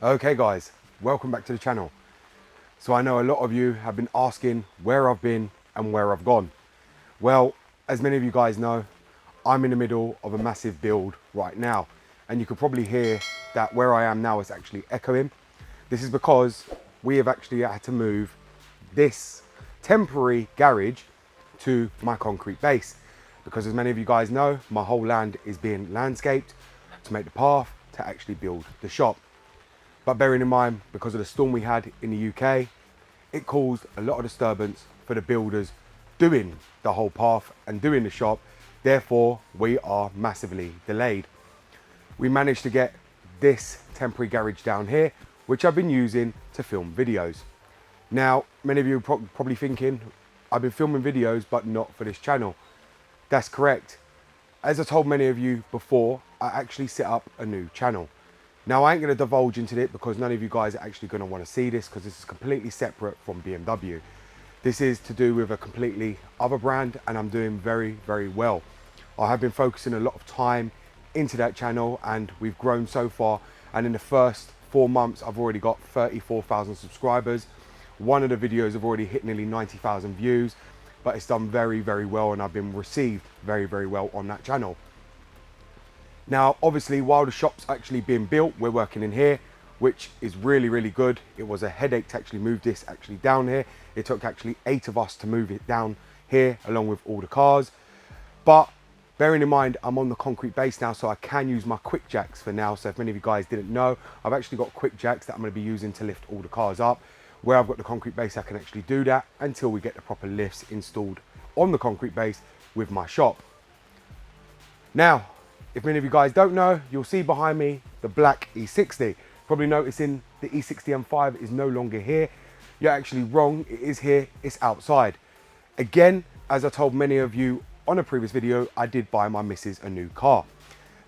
Okay guys, welcome back to the channel. So I know a lot of you have been asking where I've been and where I've gone. Well, as many of you guys know, I'm in the middle of a massive build right now. And you could probably hear that where I am now is actually echoing. This is because we have actually had to move this temporary garage to my concrete base. Because as many of you guys know, my whole land is being landscaped to make the path to actually build the shop. But bearing in mind, because of the storm we had in the UK, it caused a lot of disturbance for the builders doing the whole path and doing the shop. Therefore, we are massively delayed. We managed to get this temporary garage down here, which I've been using to film videos. Now, many of you are probably thinking, I've been filming videos, but not for this channel. That's correct. As I told many of you before, I actually set up a new channel. Now, I ain't going to divulge into it because none of you guys are actually going to want to see this because this is completely separate from BMW. This is to do with a completely other brand and I'm doing very, very well. I have been focusing a lot of time into that channel and we've grown so far. And in the first 4 months, I've already got 34,000 subscribers. One of the videos have already hit nearly 90,000 views, but it's done very, very well and I've been received very, very well on that channel. Now, obviously, while the shop's actually being built, we're working in here, which is really, really good. It was a headache to actually move this actually down here. It took actually 8 of us to move it down here, along with all the cars. But bearing in mind, I'm on the concrete base now, so I can use my quick jacks for now. So if many of you guys didn't know, I've actually got quick jacks that I'm going to be using to lift all the cars up. Where I've got the concrete base, I can actually do that until we get the proper lifts installed on the concrete base with my shop. Now, if many of you guys don't know, you'll see behind me the black E60. Probably noticing the E60 M5 is no longer here. You're actually wrong, it is here, it's outside. Again, as I told many of you on a previous video, I did buy my missus a new car.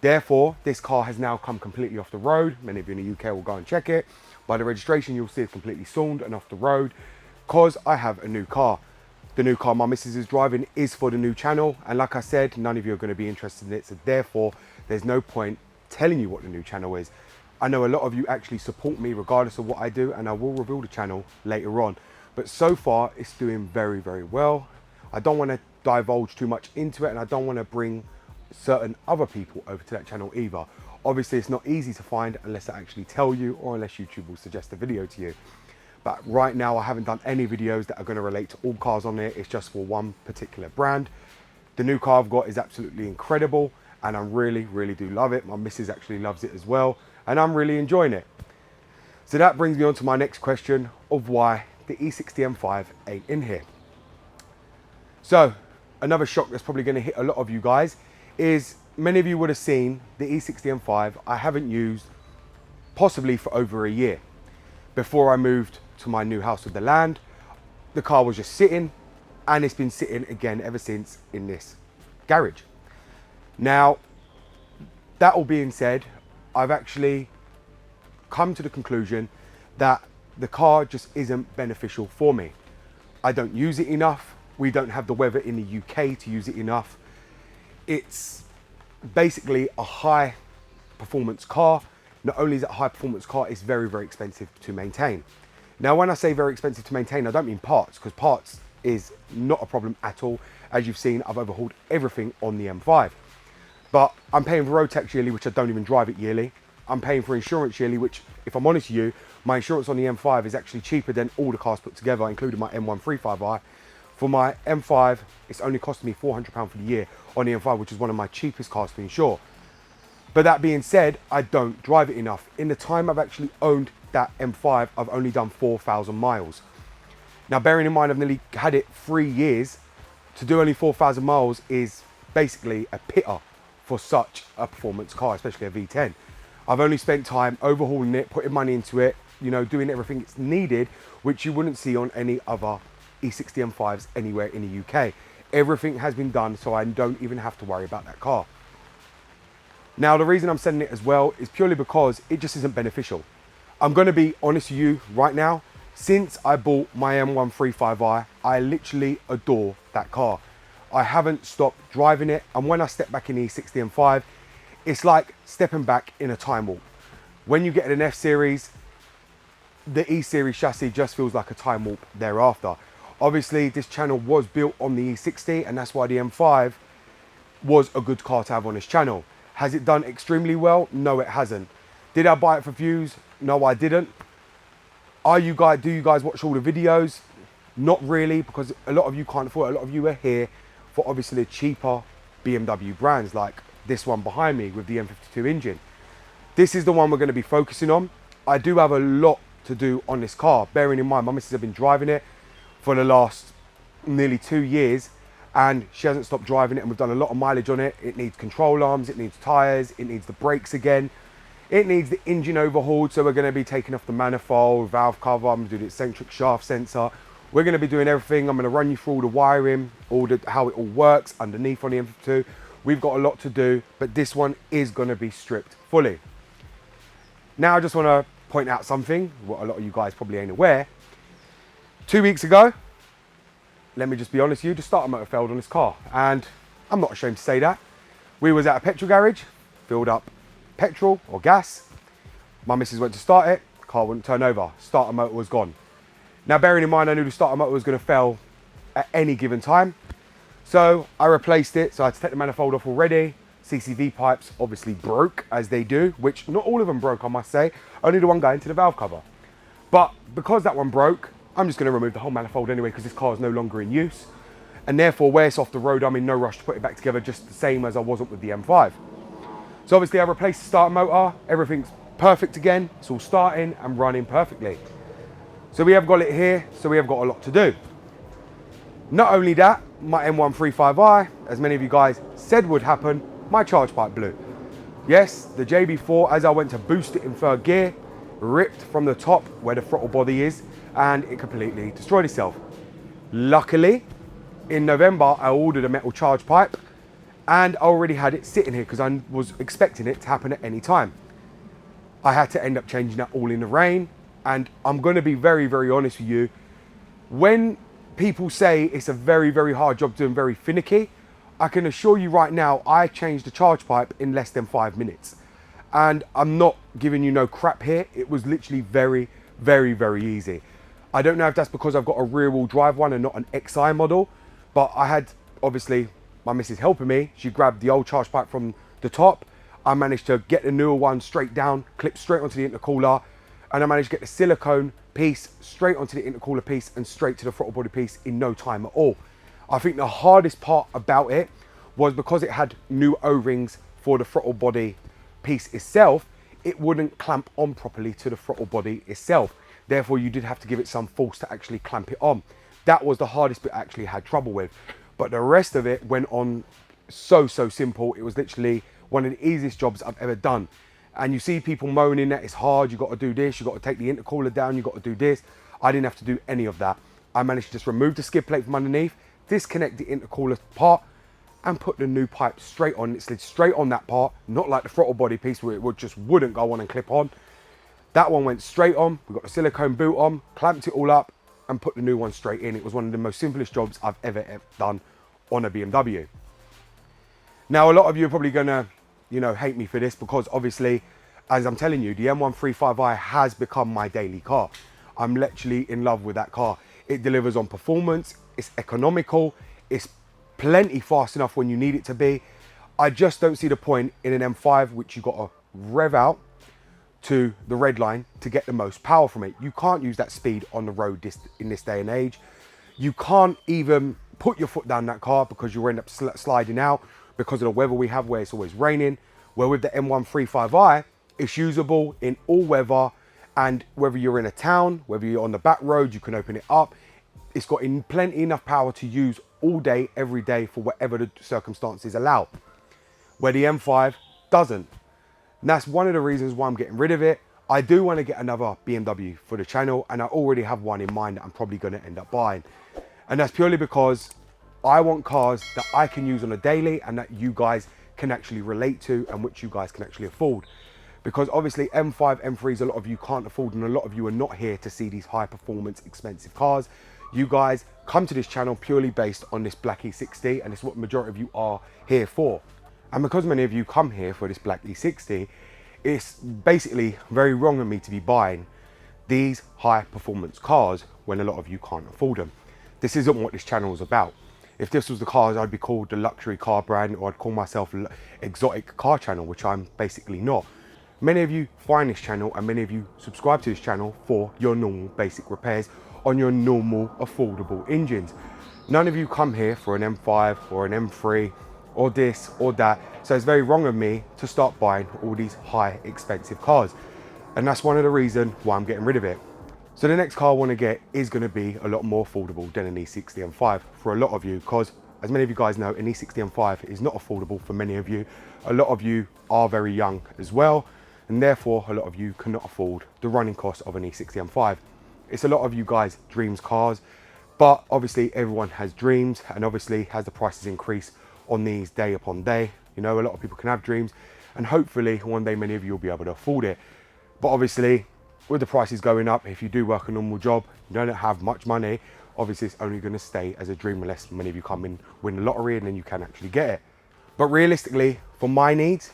Therefore, this car has now come completely off the road. Many of you in the UK will go and check it. By the registration, you'll see it's completely sawned and off the road because I have a new car. The new car my missus is driving is for the new channel. And like I said, none of you are going to be interested in it. So therefore, there's no point telling you what the new channel is. I know a lot of you actually support me regardless of what I do, and I will reveal the channel later on. But so far, it's doing very, very well. I don't want to divulge too much into it, and I don't want to bring certain other people over to that channel either. Obviously, it's not easy to find unless I actually tell you or unless YouTube will suggest a video to you. But right now I haven't done any videos that are going to relate to all cars on there. It's just for one particular brand. The new car I've got is absolutely incredible and I really, really do love it. My missus actually loves it as well and I'm really enjoying it. So that brings me on to my next question of why the E60 M5 ain't in here. So another shock that's probably going to hit a lot of you guys is many of you would have seen the E60 M5 I haven't used possibly for over a year. Before I moved to my new house with the land, the car was just sitting and it's been sitting again ever since in this garage. Now, that all being said, I've actually come to the conclusion that the car just isn't beneficial for me. I don't use it enough. We don't have the weather in the UK to use it enough. It's basically a high performance car. Not only is it a high performance car, it's very, very expensive to maintain. Now, when I say very expensive to maintain, I don't mean parts, because parts is not a problem at all. As you've seen, I've overhauled everything on the M5. But I'm paying for road tax yearly, which I don't even drive it yearly. I'm paying for insurance yearly, which, if I'm honest with you, my insurance on the M5 is actually cheaper than all the cars put together, including my M135i. For my M5, it's only costing me £400 for the year on the M5, which is one of my cheapest cars to insure. But that being said, I don't drive it enough. In the time I've actually owned that M5, I've only done 4,000 miles. Now, bearing in mind I've nearly had it 3 years, to do only 4,000 miles is basically a pitter for such a performance car, especially a V10. I've only spent time overhauling it, putting money into it, you know, doing everything it's needed, which you wouldn't see on any other E60 M5s anywhere in the UK. Everything has been done, so I don't even have to worry about that car. Now, the reason I'm sending it as well is purely because it just isn't beneficial. I'm going to be honest with you right now. Since I bought my M135i, I literally adore that car. I haven't stopped driving it. And when I step back in the E60 M5, it's like stepping back in a time warp. When you get an F series, the E series chassis just feels like a time warp thereafter. Obviously, this channel was built on the E60, and that's why the M5 was a good car to have on this channel. Has it done extremely well? No, it hasn't. Did I buy it for views? No, I didn't. Do you guys watch all the videos? Not really, because a lot of you can't afford it. A lot of you are here for obviously the cheaper BMW brands like this one behind me with the M52 engine. This is the one we're going to be focusing on. I do have a lot to do on this car, bearing in mind my missus has been driving it for the last nearly 2 years, and she hasn't stopped driving it, and we've done a lot of mileage on it. It needs control arms, it needs tyres, it needs the brakes again, it needs the engine overhauled. So we're going to be taking off the manifold, valve cover, I'm going to do the eccentric shaft sensor. We're going to be doing everything. I'm going to run you through all the wiring, how it all works underneath on the M52. We've got a lot to do, but this one is going to be stripped fully. Now I just want to point out something, what a lot of you guys probably ain't aware. 2 weeks ago, let me just be honest with you, the starter motor failed on this car, and I'm not ashamed to say that. We was at a petrol garage, filled up petrol or gas. My missus went to start it, car wouldn't turn over, starter motor was gone. Now, bearing in mind, I knew the starter motor was going to fail at any given time, so I replaced it. So I had to take the manifold off already. CCV pipes obviously broke, as they do, which not all of them broke, I must say, only the one going to the valve cover. But because that one broke, I'm just going to remove the whole manifold anyway, because this car is no longer in use, and therefore where it's off the road, I'm in no rush to put it back together, just the same as I wasn't with the M5. So obviously I replaced the starter motor, everything's perfect again, it's all starting and running perfectly. So we have got it here, so we have got a lot to do. Not only that, my M135i, as many of you guys said would happen, my charge pipe blew. Yes, the JB4, as I went to boost it in third gear, ripped from the top where the throttle body is, and it completely destroyed itself. Luckily, in November, I ordered a metal charge pipe, and I already had it sitting here because I was expecting it to happen at any time. I had to end up changing that all in the rain. And I'm going to be very, very honest with you. When people say it's a very, very hard job doing, very finicky, I can assure you right now, I changed the charge pipe in less than 5 minutes. And I'm not giving you no crap here. It was literally very, very, very easy. I don't know if that's because I've got a rear wheel drive one and not an XI model, but I had, obviously, my missus helping me. She grabbed the old charge pipe from the top. I managed to get the newer one straight down, clip straight onto the intercooler, and I managed to get the silicone piece straight onto the intercooler piece and straight to the throttle body piece in no time at all. I think the hardest part about it was because it had new O-rings for the throttle body piece itself, it wouldn't clamp on properly to the throttle body itself. Therefore, you did have to give it some force to actually clamp it on. That was the hardest bit I actually had trouble with. But the rest of it went on so simple. It was literally one of the easiest jobs I've ever done. And you see people moaning that it's hard, you got to do this, you got to take the intercooler down, you got to do this. I didn't have to do any of that. I managed to just remove the skid plate from underneath, disconnect the intercooler part, and put the new pipe straight on. It slid straight on that part, not like the throttle body piece where it just wouldn't go on and clip on. That one went straight on. We got the silicone boot on, clamped it all up, and put the new one straight in. It was one of the most simplest jobs I've ever done on a BMW. Now, a lot of you are probably gonna, hate me for this, because obviously, as I'm telling you, the M135i has become my daily car. I'm literally in love with that car. It delivers on performance, it's economical, it's plenty fast enough when you need it to be. I just don't see the point in an M5, which you've got to rev out to the red line to get the most power from it. You can't use that speed on the road in this day and age. You can't even put your foot down that car because you'll end up sliding out because of the weather we have where it's always raining. Where with the M135i, it's usable in all weather, and whether you're in a town, whether you're on the back road, you can open it up. It's got plenty enough power to use all day, every day, for whatever the circumstances allow, where the M5 doesn't. And that's one of the reasons why I'm getting rid of it. I do want to get another BMW for the channel, and I already have one in mind that I'm probably going to end up buying. And that's purely because I want cars that I can use on a daily and that you guys can actually relate to and which you guys can actually afford. Because obviously M5, M3s, a lot of you can't afford, and a lot of you are not here to see these high performance, expensive cars. You guys come to this channel purely based on this black E60, and it's what the majority of you are here for. And because many of you come here for this black E60, it's basically very wrong of me to be buying these high performance cars when a lot of you can't afford them. This isn't what this channel is about. If this was the cars, I'd be called the luxury car brand, or I'd call myself exotic car channel, which I'm basically not. Many of you find this channel and many of you subscribe to this channel for your normal basic repairs on your normal affordable engines. None of you come here for an M5 or an M3 or this or that. So it's very wrong of me to start buying all these high expensive cars. And that's one of the reasons why I'm getting rid of it. So the next car I want to get is going to be a lot more affordable than an E60 M5 for a lot of you, because as many of you guys know, an E60 M5 is not affordable for many of you. A lot of you are very young as well, and therefore a lot of you cannot afford the running cost of an E60 M5. It's a lot of you guys' dreams cars, but obviously everyone has dreams, and obviously as the prices increase on these day upon day, you know, a lot of people can have dreams, and hopefully one day many of you will be able to afford it. But obviously with the prices going up, if you do work a normal job, you don't have much money, obviously it's only going to stay as a dream unless many of you come in, win the lottery, and then you can actually get it. But realistically, for my needs,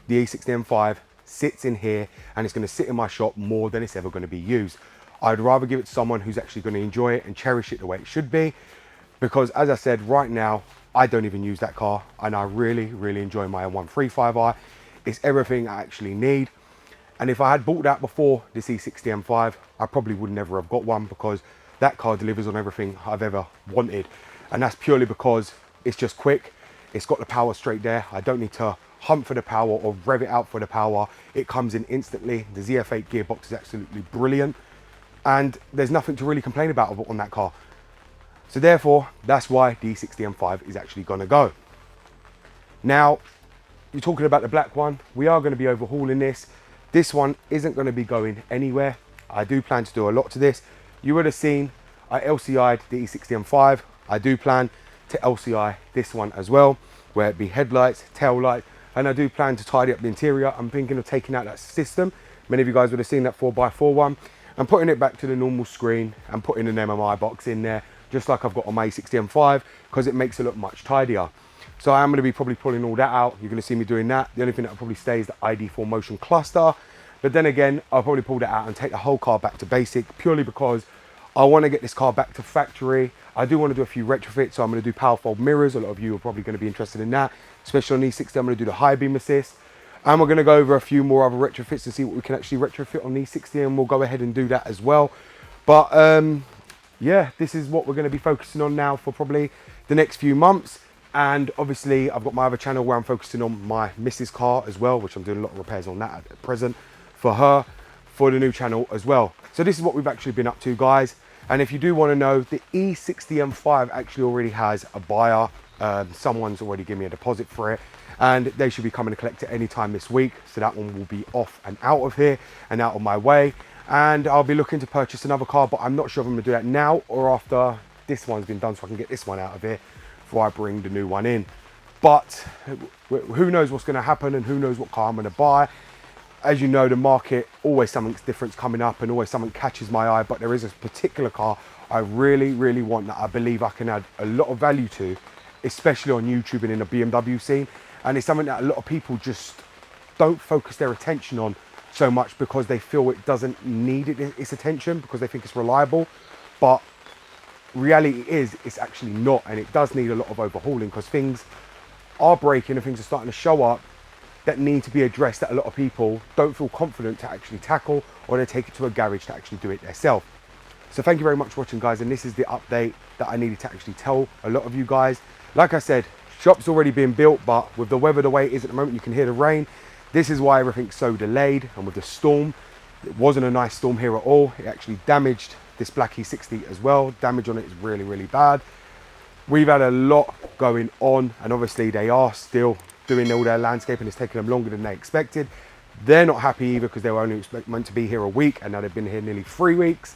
the E60 M5 sits in here and it's going to sit in my shop more than it's ever going to be used. I'd rather give it to someone who's actually going to enjoy it and cherish it the way it should be, because as I said, right now I don't even use that car and I really enjoy my 135i. It's everything I actually need. And if I had bought that before this E60 M5, I probably would never have got one, because that car delivers on everything I've ever wanted. And that's purely because it's just quick. It's got the power straight there. I don't need to hunt for the power or rev it out for the power. It comes in instantly. The ZF8 gearbox is absolutely brilliant. And there's nothing to really complain about on that car. So therefore, that's why the E60 M5 is actually gonna go. Now, you're talking about the black one. We are gonna be overhauling this. This one isn't going to be going anywhere. I do plan to do a lot to this. You would have seen I LCI'd the E60 M5. I do plan to LCI this one as well, where it be headlights, tail light, and I do plan to tidy up the interior. I'm thinking of taking out that system. Many of you guys would have seen that 4x4 one, and putting it back to the normal screen and putting an MMI box in there, just like I've got on my E60 M5, because it makes it look much tidier. So I am going to be probably pulling all that out. You're going to see me doing that. The only thing that will probably stay is the ID4 motion cluster. But then again, I'll probably pull that out and take the whole car back to basic, purely because I want to get this car back to factory. I do want to do a few retrofits. So I'm going to do power fold mirrors. A lot of you are probably going to be interested in that, especially on E60. I'm going to do the high beam assist. And we're going to go over a few more other retrofits to see what we can actually retrofit on the E60. And we'll go ahead and do that as well. But yeah, this is what we're going to be focusing on now for probably the next few months. And obviously I've got my other channel where I'm focusing on my missus car as well, which I'm doing a lot of repairs on that at present for her, for the new channel as well. So this is what we've actually been up to, guys. And if you do want to know, the E60 M5 actually already has a buyer. Someone's already given me a deposit for it, and they should be coming to collect it anytime this week. So that one will be off and out of here and out of my way. And I'll be looking to purchase another car, but I'm not sure if I'm gonna do that now or after this one's been done, so I can get this one out of here before I bring the new one in. But who knows what's going to happen, and who knows what car I'm going to buy. As you know, the market, always something different coming up and always something catches my eye, but there is a particular car I really want that I believe I can add a lot of value to, especially on YouTube and in the BMW scene. And it's something that a lot of people just don't focus their attention on so much, because they feel it doesn't need its attention, because they think it's reliable. But reality is, it's actually not, and it does need a lot of overhauling, because things are breaking and things are starting to show up that need to be addressed, that a lot of people don't feel confident to actually tackle, or they take it to a garage to actually do it themselves. So thank you very much for watching, guys, and this is the update that I needed to actually tell a lot of you guys. Like I said, shop's already been built, but with the weather the way it is at the moment, you can hear the rain. This is why everything's so delayed, and with the storm, it wasn't a nice storm here at all. It actually damaged this black E60 as well. Damage on it is really bad. We've had a lot going on, and obviously they are still doing all their landscaping. It's taking them longer than they expected. They're not happy either, because they were only meant to be here a week, and now they've been here nearly 3 weeks.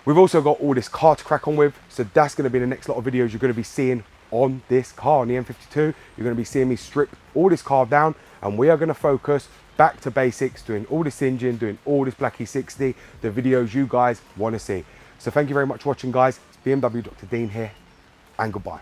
We've also got all this car to crack on with, so that's going to be the next lot of videos you're going to be seeing on this car, on the M52. You're going to be seeing me strip all this car down, and we are going to focus back to basics, doing all this engine, doing all this black E60, the videos you guys want to see. So thank you very much for watching, guys. It's BMW Dr. Dean here, and goodbye.